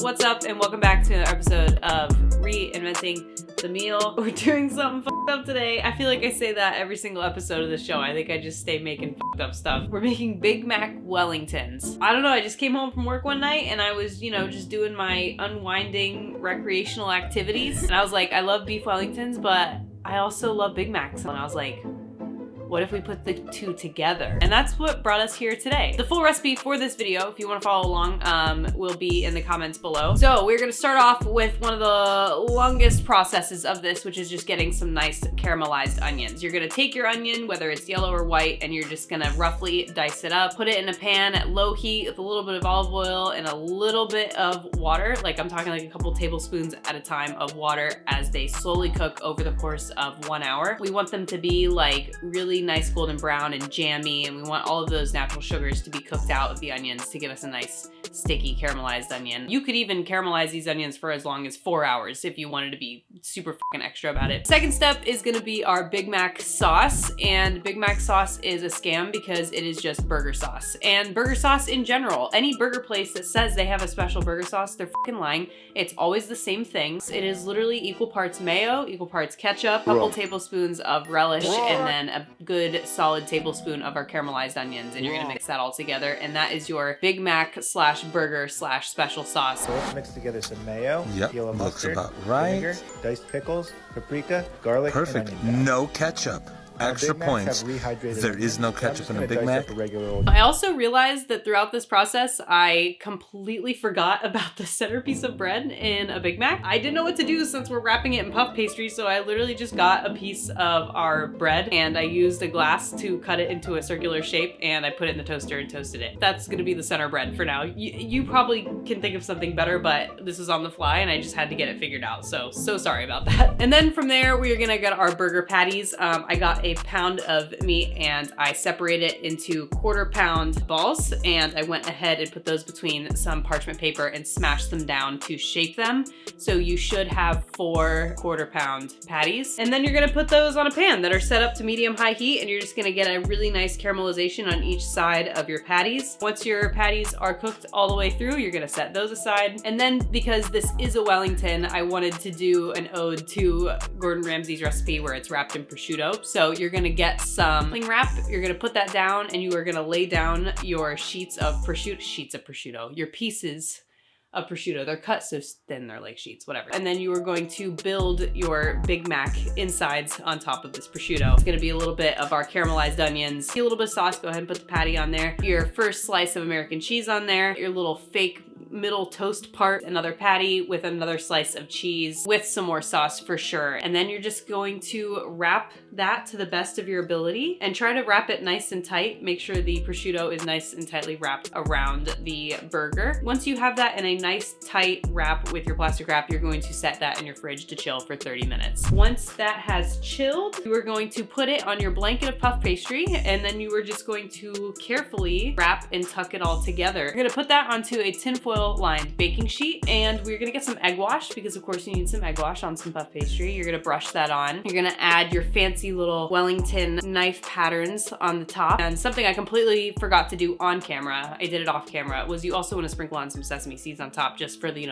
What's up and welcome back to another episode of Reinventing the Meal. We're doing something fucked up today. I feel like I say that every single episode of the show. I think I just stay making fucked up stuff. We're making Big Mac Wellingtons. I don't know, I just came home from work one night and I was, just doing my unwinding recreational activities. And I was like, I love beef Wellingtons, but I also love Big Macs. And I was like, what if we put the two together? And that's what brought us here today. The full recipe for this video, if you want to follow along, will be in the comments below. So we're gonna start off with one of the longest processes of this, which is just getting some nice caramelized onions. You're gonna take your onion, whether it's yellow or white, and you're just gonna roughly dice it up, put it in a pan at low heat with a little bit of olive oil and a little bit of water. Like I'm talking like a couple tablespoons at a time of water as they slowly cook over the course of 1 hour. We want them to be like really nice golden brown and jammy, and we want all of those natural sugars to be cooked out of the onions to give us a nice sticky caramelized onion. You could even caramelize these onions for as long as 4 hours if you wanted to be super fucking extra about it. Second step is gonna be our Big Mac sauce, and Big Mac sauce is a scam because it is just burger sauce. And burger sauce in general, any burger place that says they have a special burger sauce, they're fucking lying. It's always the same things. It is literally equal parts mayo, equal parts ketchup, a couple tablespoons of relish, and then a good solid tablespoon of our caramelized onions, and you're gonna mix that all together, and that is your Big Mac slash burger slash special sauce. So let's mix together some mayo, yellow looks mustard, about right. vinegar, diced pickles, paprika, garlic, Perfect. and onion powder. No ketchup. Extra Big Macs points. have rehydrated There is no onions, so I'm ketchup just in a gonna Big dice Mac. up a regular old I also realized that throughout this process, I completely forgot about the centerpiece of bread in a Big Mac. I didn't know what to do since we're wrapping it in puff pastry, so I literally just got a piece of our bread and I used a glass to cut it into a circular shape, and I put it in the toaster and toasted it. That's gonna be the center bread for now. You probably can think of something better, but this is on the fly and I just had to get it figured out, so sorry about that. And then from there, we are gonna get our burger patties. I got a pound of meat and I separated it into 1/4 pound balls, and I went ahead and put those between some parchment paper and smashed them down to shape them. So you should have 4 1/4 pound patties. And then you're gonna put those on a pan that are set up to medium-high heat, and you're just gonna get a really nice caramelization on each side of your patties. Once your patties are cooked all the way through, you're gonna set those aside. And then because this is a Wellington, I wanted to do an ode to Gordon Ramsay's recipe where it's wrapped in prosciutto. So you're gonna get some cling wrap, you're gonna put that down, and you are gonna lay down your sheets of prosciutto, your pieces of prosciutto. They're cut so thin, they're like sheets, whatever. And then you are going to build your Big Mac insides on top of this prosciutto. It's gonna be a little bit of our caramelized onions, a little bit of sauce, go ahead and put the patty on there, your first slice of American cheese on there, your little fake middle toast part, another patty with another slice of cheese with some more sauce for sure. And then you're just going to wrap that to the best of your ability and try to wrap it nice and tight. Make sure the prosciutto is nice and tightly wrapped around the burger. Once you have that in a nice tight wrap with your plastic wrap, you're going to set that in your fridge to chill for 30 minutes. Once that has chilled, you are going to put it on your blanket of puff pastry, and then you are just going to carefully wrap and tuck it all together. You're gonna put that onto a tinfoil lined baking sheet, and we're gonna get some egg wash because of course you need some egg wash on some puff pastry. You're gonna brush that on. You're gonna add your fancy little Wellington knife patterns on the top. And something I completely forgot to do on camera, I did it off camera, was you also wanna sprinkle on some sesame seeds on top just for the,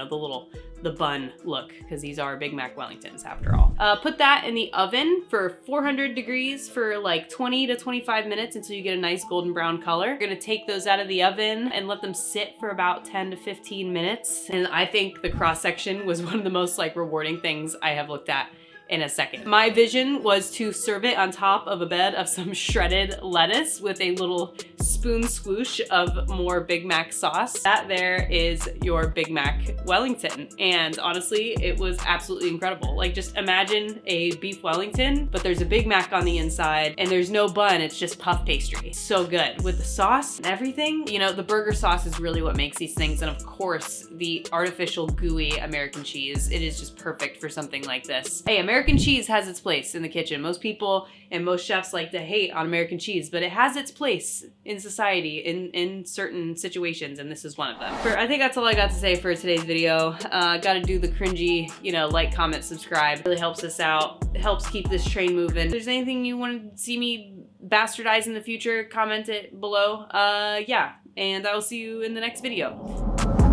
the bun look, because these are Big Mac Wellingtons after all. Put that in the oven for 400 degrees for like 20 to 25 minutes until you get a nice golden brown color. You're gonna take those out of the oven and let them sit for about 10 to 15 minutes. And I think the cross section was one of the most rewarding things I have looked at in a second. My vision was to serve it on top of a bed of some shredded lettuce with a little spoon swoosh of more Big Mac sauce. That there is your Big Mac Wellington. And honestly, it was absolutely incredible. Like just imagine a beef Wellington, but there's a Big Mac on the inside and there's no bun, it's just puff pastry. So good. With the sauce and everything, the burger sauce is really what makes these things. And of course, the artificial gooey American cheese. It is just perfect for something like this. Hey, American cheese has its place in the kitchen. Most people and most chefs like to hate on American cheese, but it has its place in society in certain situations, and this is one of them. I think that's all I got to say for today's video. Gotta do the cringy, like, comment, subscribe. It really helps us out. It helps keep this train moving. If there's anything you want to see me bastardize in the future, comment it below. Yeah, and I will see you in the next video.